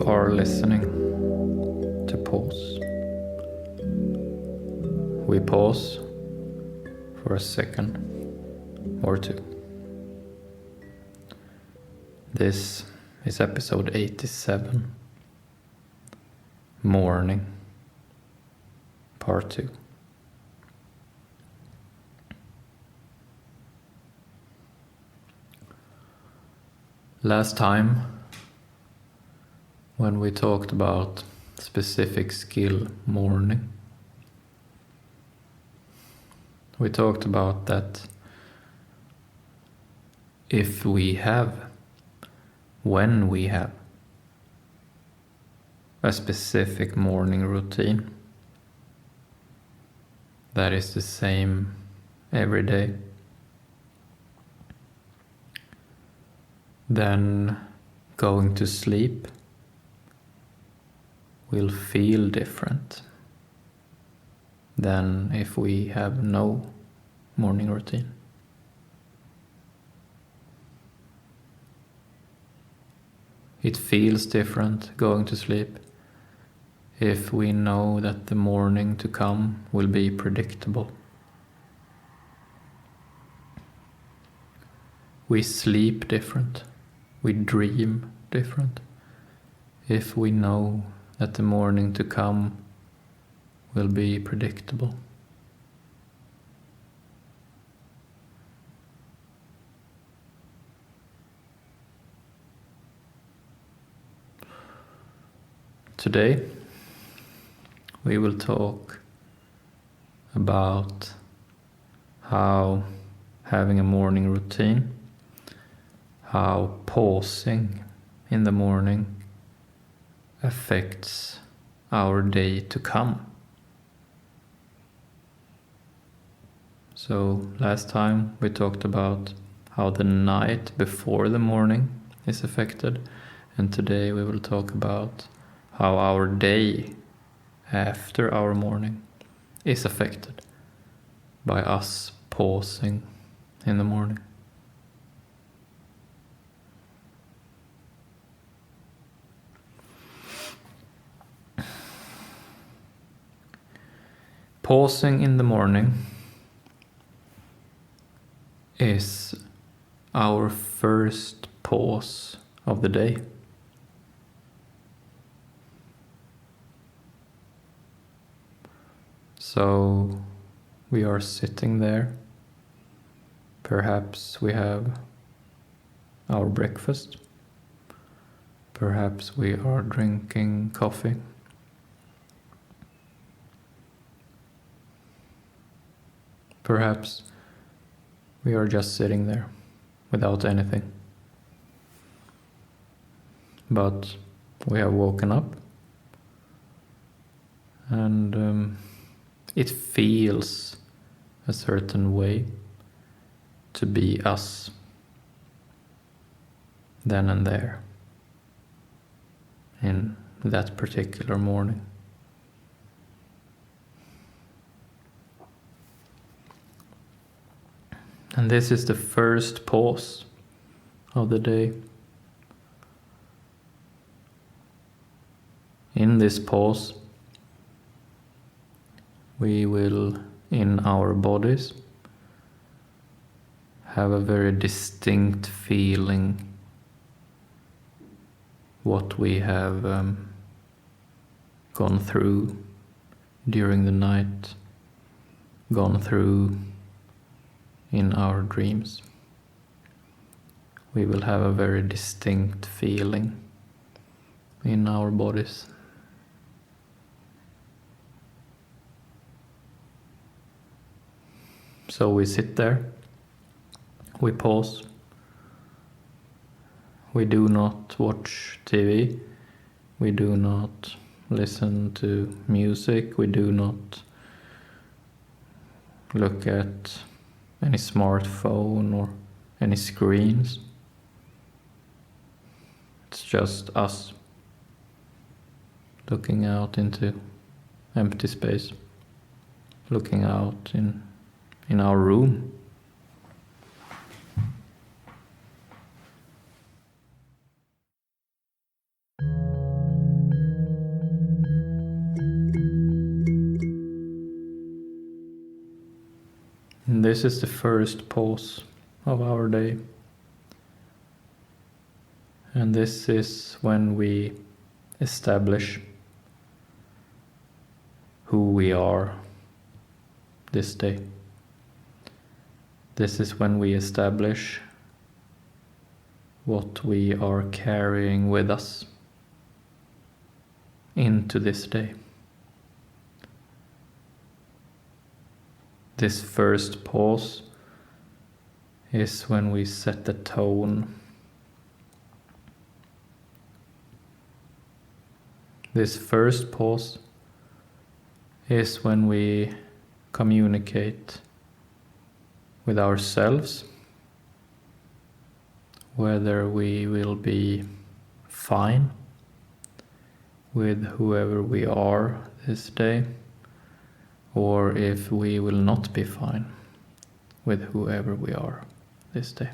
You are listening to Pause. We pause for a second or two. This is episode 87, Morning, Part 2. Last time, when we talked about specific skill morning, we talked about that if we have, when we have a specific morning routine that is the same every day, then going to sleep will feel different than if we have no morning routine. It feels different going to sleep if we know that the morning to come will be predictable. We sleep different, we dream different if we know that the morning to come will be predictable. Today, we will talk about how having a morning routine, how pausing in the morning affects our day to come. So last time we talked about how the night before the morning is affected, and today we will talk about how our day after our morning is affected by us pausing in the morning. Pausing in the morning is our first pause of the day. So we are sitting there. Perhaps we have our breakfast. Perhaps we are drinking coffee. Perhaps we are just sitting there without anything. But we have woken up and it feels a certain way to be us then and there in that particular morning. And this is the first pause of the day. In this pause, we will, in our bodies, have a very distinct feeling what we have gone through during the night, gone through in our dreams. We will have a very distinct feeling in our bodies. So we sit there, we pause, we do not watch TV, we do not listen to music, we do not look at any smartphone or any screens. It's just us looking out into empty space, looking out in our room. And this is the first pause of our day. And this is when we establish who we are this day. This is when we establish what we are carrying with us into this day. This first pause is when we set the tone. This first pause is when we communicate with ourselves whether we will be fine with whoever we are this day, or if we will not be fine with whoever we are this day.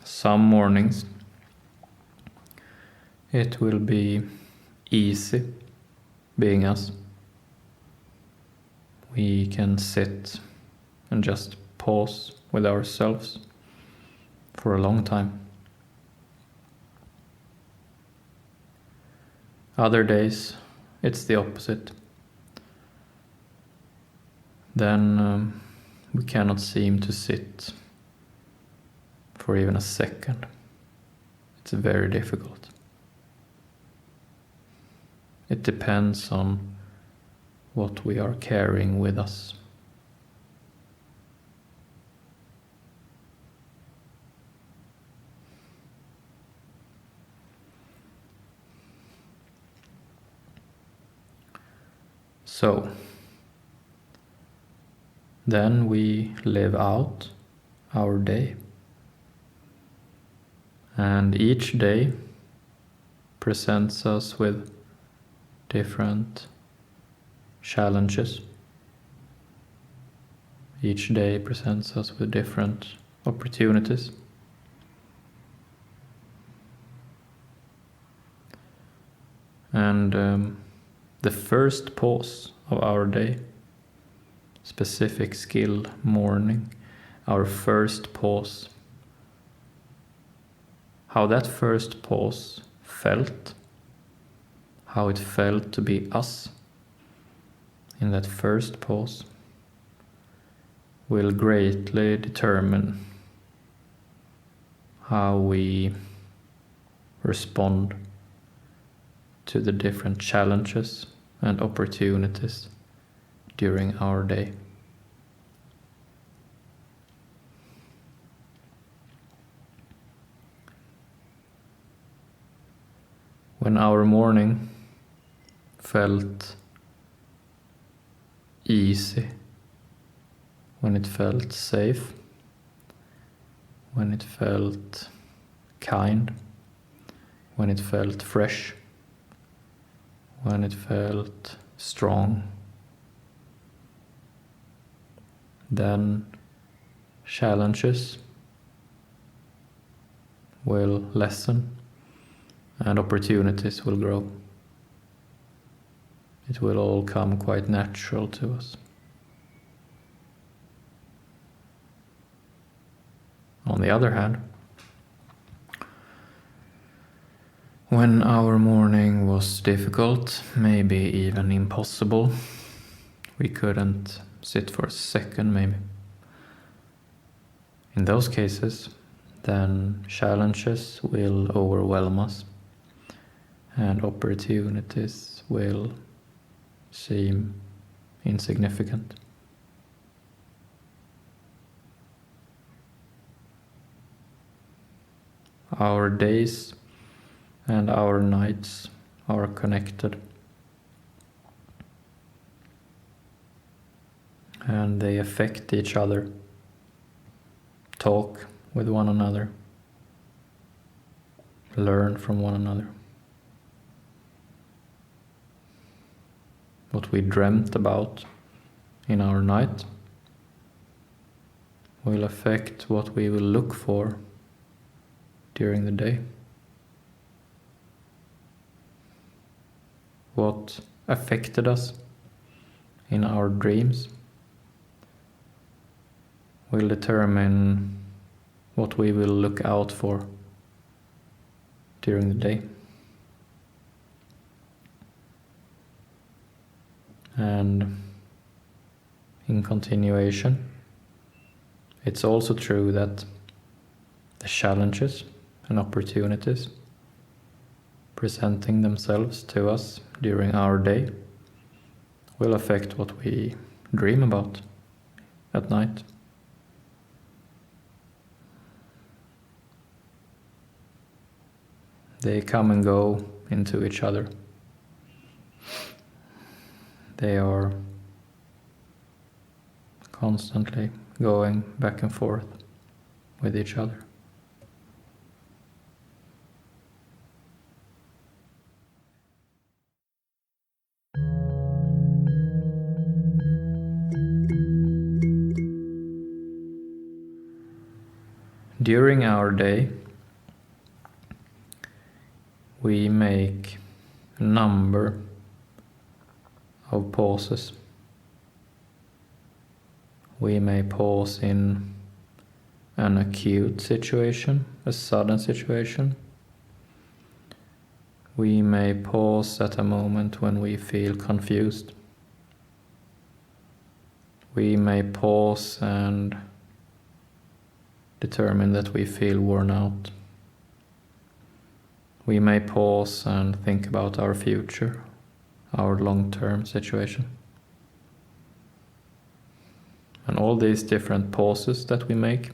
Some mornings it will be easy being us. We can sit and just pause with ourselves for a long time. Other days it's the opposite. Then we cannot seem to sit for even a second. It's very difficult. It depends on what we are carrying with us. So, then we live out our day. And each day presents us with different challenges. Each day presents us with different opportunities. And the first pause of our day, specific skill morning, our first pause, how that first pause felt, how it felt to be us in that first pause, will greatly determine how we respond to the different challenges and opportunities during our day. When our morning felt easy, when it felt safe, when it felt kind, when it felt fresh, when it felt strong, then challenges will lessen and opportunities will grow. It will all come quite natural to us. On the other hand, when our morning was difficult, maybe even impossible, we couldn't sit for a second maybe. In those cases, then challenges will overwhelm us and opportunities will seem insignificant. Our days and our nights are connected, and they affect each other. Talk with one another, learn from one another. What we dreamt about in our night will affect what we will look for during the day. what affected us in our dreams will determine what we will look out for during the day. And in continuation, it's also true that the challenges and opportunities presenting themselves to us during our day will affect what we dream about at night. They come and go into each other. They are constantly going back and forth with each other. During our day, we make a number of pauses. We may pause in an acute situation, a sudden situation. We may pause at a moment when we feel confused. We may pause and determine that we feel worn out. We may pause and think about our future, our long-term situation. And all these different pauses that we make,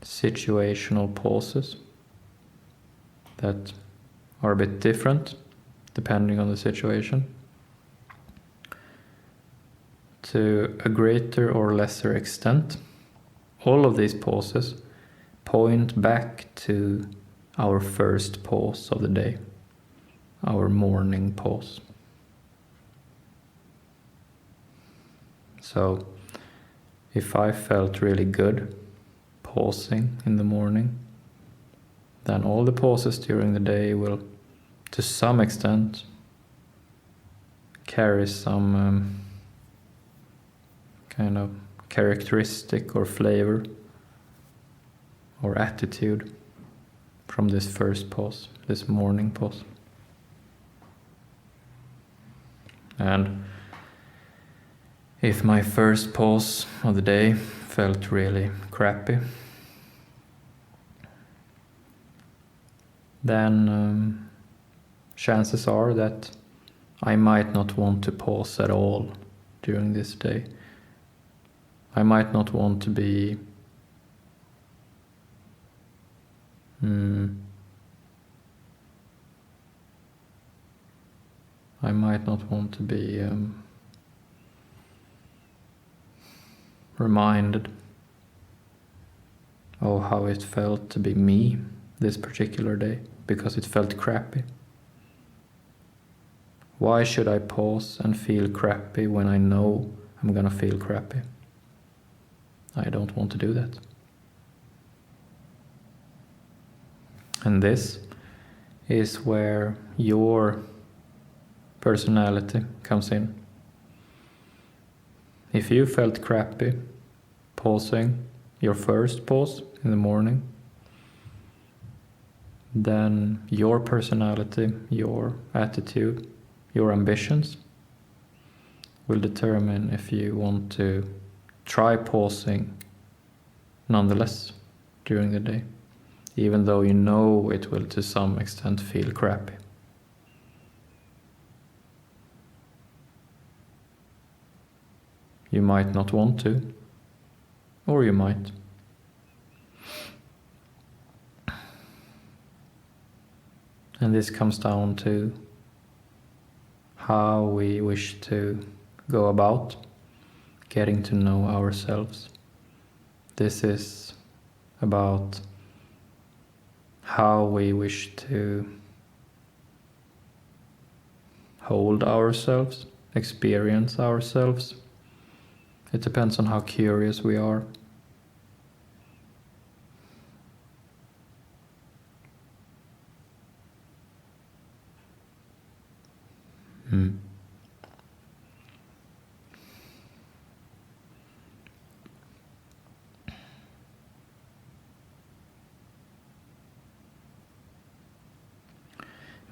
situational pauses that are a bit different depending on the situation, to a greater or lesser extent, all of these pauses point back to our first pause of the day, our morning pause. So, if I felt really good pausing in the morning, then all the pauses during the day will, to some extent, carry some kind of characteristic or flavor or attitude from this first pause, this morning pause. And if my first pause of the day felt really crappy, then chances are that I might not want to pause at all during this day. I might not want to be reminded of how it felt to be me this particular day, because it felt crappy. Why should I pause and feel crappy when I know I'm gonna feel crappy? I don't want to do that. And this is where your personality comes in. If you felt crappy pausing your first pause in the morning, then your personality, your attitude, your ambitions will determine if you want to try pausing nonetheless during the day, even though you know it will to some extent feel crappy. You might not want to, or you might. And this comes down to how we wish to go about getting to know ourselves. This is about how we wish to hold ourselves, experience ourselves. It depends on how curious we are.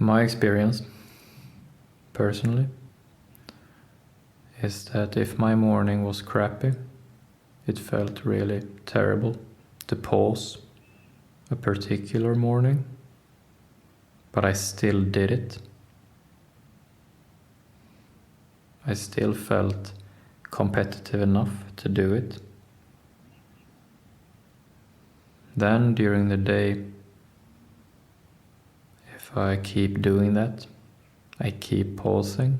My experience, personally, is that if my morning was crappy, it felt really terrible to pause a particular morning, but I still did it. I still felt competitive enough to do it. Then during the day, if I keep doing that, I keep pausing,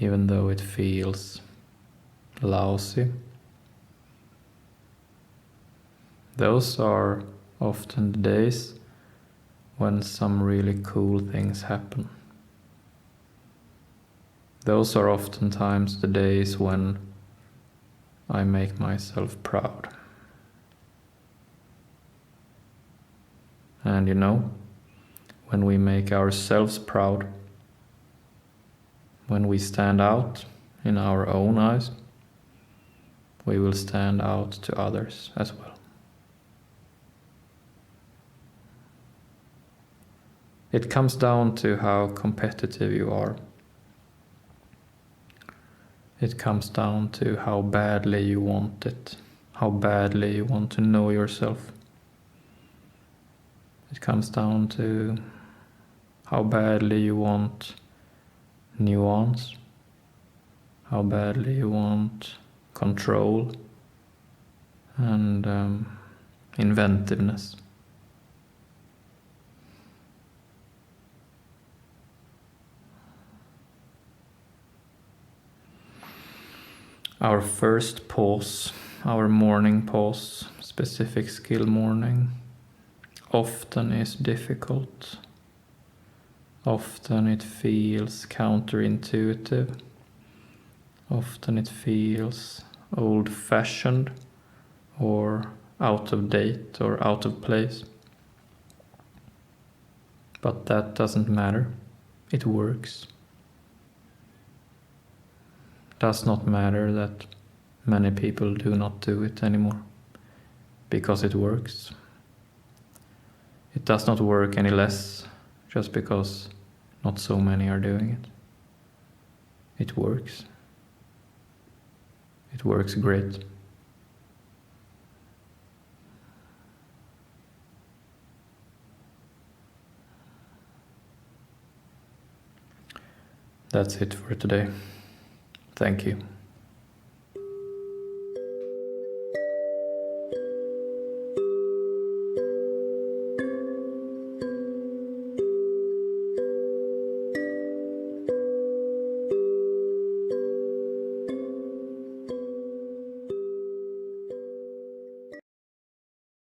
even though it feels lousy. Those are often the days when some really cool things happen. Those are oftentimes the days when I make myself proud. And you know, when we make ourselves proud, when we stand out in our own eyes, we will stand out to others as well. It comes down to how competitive you are. It comes down to how badly you want it, how badly you want to know yourself. It comes down to how badly you want nuance, how badly you want control and inventiveness. Our first pause, our morning pause, specific skill morning, often is difficult. Often it feels counterintuitive. Often it feels old-fashioned or out of date or out of place. But that doesn't matter. It works. Does not matter that many people do not do it anymore, because it works. It does not work any less just because not so many are doing it. It works. It works great. That's it for today. Thank you.